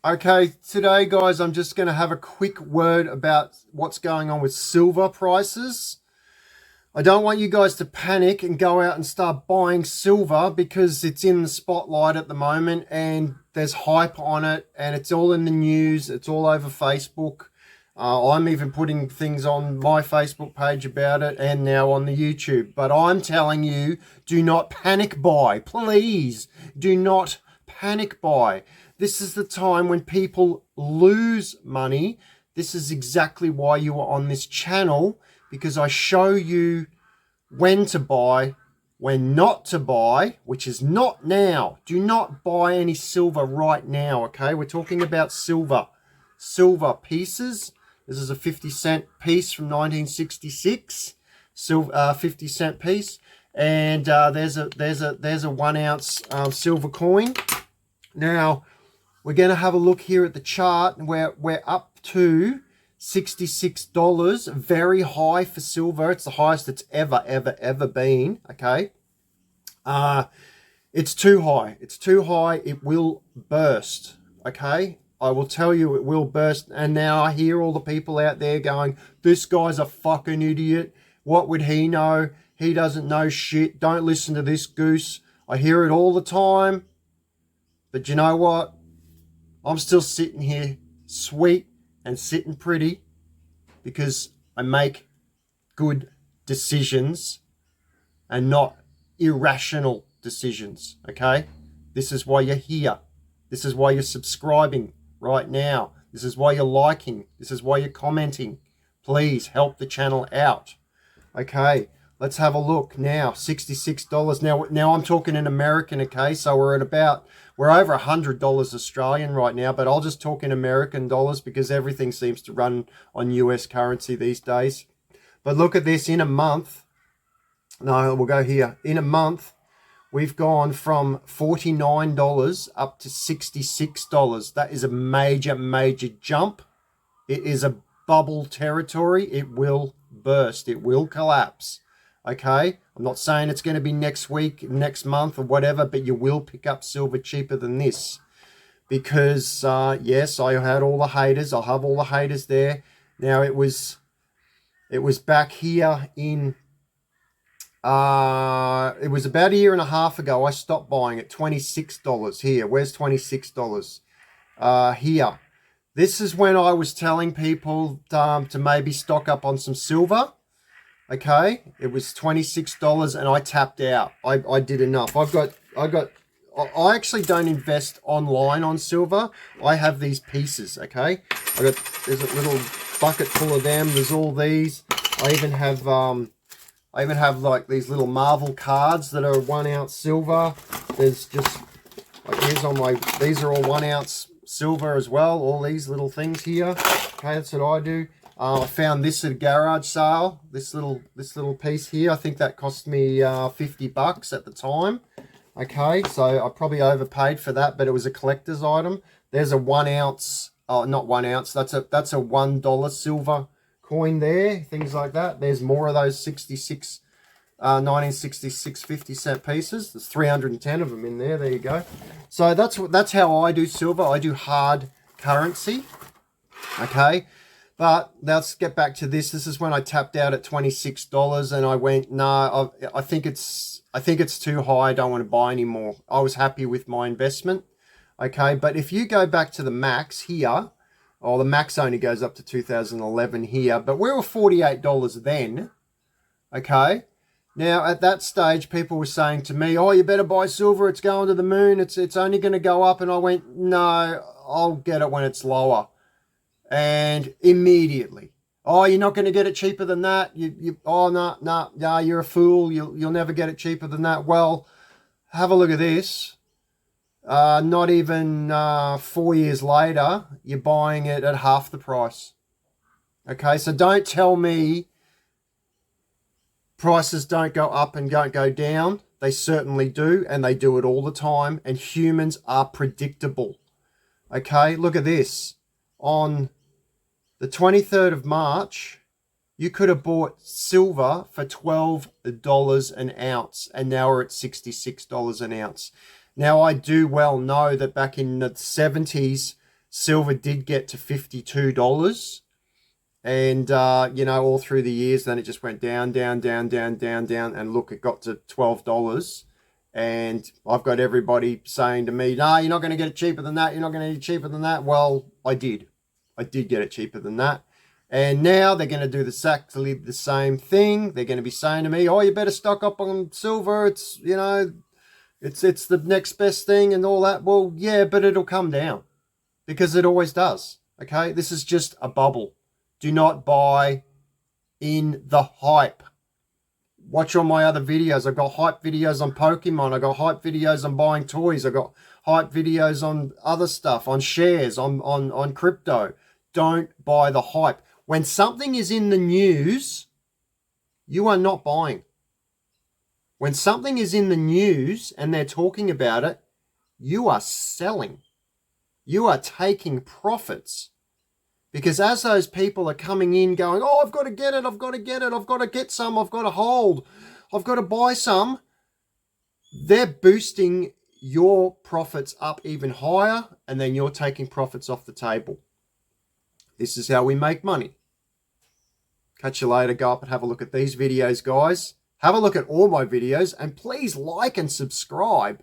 Okay, today, guys, I'm just going to have a quick word about what's going on with silver prices. I don't want you guys to panic and go out and start buying silver because it's in the spotlight at the moment and there's hype on it and it's all in the news. It's all over Facebook. I'm even putting things on my Facebook page about it and now on the YouTube. But I'm telling you, do not panic buy. Please do not panic buy. This is the time when people lose money. This is exactly why you are on this channel, because I show you when to buy, when not to buy, which is not now. Do not buy any silver right now, okay? We're talking about silver pieces. This is a 50-cent piece from 1966, 50-cent piece, and there's a 1 ounce silver coin. Now we're going to have a look here at the chart, and we're up to $66, very high for silver. It's the highest it's ever been. Okay, it's too high. It's too high. It will burst. Okay, I will tell you, it will burst. And now I hear all the people out there going, "This guy's a fucking idiot. What would he know? He doesn't know shit. Don't listen to this goose." I hear it all the time. But you know what? I'm still sitting here sweet and sitting pretty because I make good decisions and not irrational decisions, okay? This is why you're here. This is why you're subscribing right now. This is why you're liking. This is why you're commenting. Please help the channel out. Okay, let's have a look now. $66. Now I'm talking in American, okay? So we're over $100 Australian right now, but I'll just talk in American dollars because everything seems to run on US currency these days. But look at this, in a month. No, we'll go here. In a month, we've gone from $49 up to $66. That is a major jump. It is a bubble territory. It will burst. It will collapse. Okay, I'm not saying it's going to be next week, next month, or whatever, but you will pick up silver cheaper than this. Because, yes, I had all the haters. I'll have all the haters there. Now, it was back here in, it was about a year and a half ago, I stopped buying at $26 here. Where's $26? Here. This is when I was telling people to maybe stock up on some silver. Okay, it was $26 and I tapped out. I did enough. I actually don't invest online on silver. I have these pieces, okay? There's a little bucket full of them. There's all these. I even have like these little Marvel cards that are 1 ounce silver. There's just, like, these are all 1 ounce silver as well. All these little things here. Okay, that's what I do. I found this at a garage sale. This little piece here. I think that cost me $50 at the time. Okay, so I probably overpaid for that, but it was a collector's item. There's a 1 ounce. Oh, not 1 ounce. That's a $1 silver coin there. Things like that. There's more of those 1966 50-cent pieces. There's 310 of them in there. There you go. So that's how I do silver. I do hard currency. Okay. But let's get back to this. This is when I tapped out at $26 and I went, no, I think it's too high. I don't want to buy anymore. I was happy with my investment. Okay, but if you go back to the max here, the max only goes up to 2011 here, but we were $48 then. Okay. Now at that stage, people were saying to me, "Oh, you better buy silver. It's going to the moon. It's only going to go up." And I went, "No, I'll get it when it's lower." And immediately, "Oh, you're not going to get it cheaper than that. Oh, no, you're a fool. You'll never get it cheaper than that." Well, have a look at this. Not even 4 years later, you're buying it at half the price. Okay, so don't tell me prices don't go up and don't go down. They certainly do, and they do it all the time. And humans are predictable. Okay, look at this. On the 23rd of March, you could have bought silver for $12 an ounce, and now we're at $66 an ounce. Now, I do well know that back in the 70s, Silver did get to $52. And, all through the years, then it just went down, down, down, down, down, down. And look, it got to $12. And I've got everybody saying to me, no, you're not going to get it cheaper than that. You're not going to get it cheaper than that. Well, I did. I did get it cheaper than that. And now they're going to do exactly the same thing. They're going to be saying to me, oh, you better stock up on silver. It's, it's the next best thing and all that. Well, yeah, but it'll come down because it always does. Okay, this is just a bubble. Do not buy in the hype. Watch all my other videos. I've got hype videos on Pokemon. I've got hype videos on buying toys. I've got hype videos on other stuff, on shares, on crypto. Don't buy the hype. When something is in the news, you are not buying. When something is in the news and they're talking about it, you are selling. You are taking profits. Because as those people are coming in going, oh, I've got to get it, I've got to get it, I've got to get some, I've got to hold, I've got to buy some, they're boosting your profits up even higher, and then you're taking profits off the table. This is how we make money. Catch you later. Go up and have a look at these videos, guys. Have a look at all my videos, and please like and subscribe.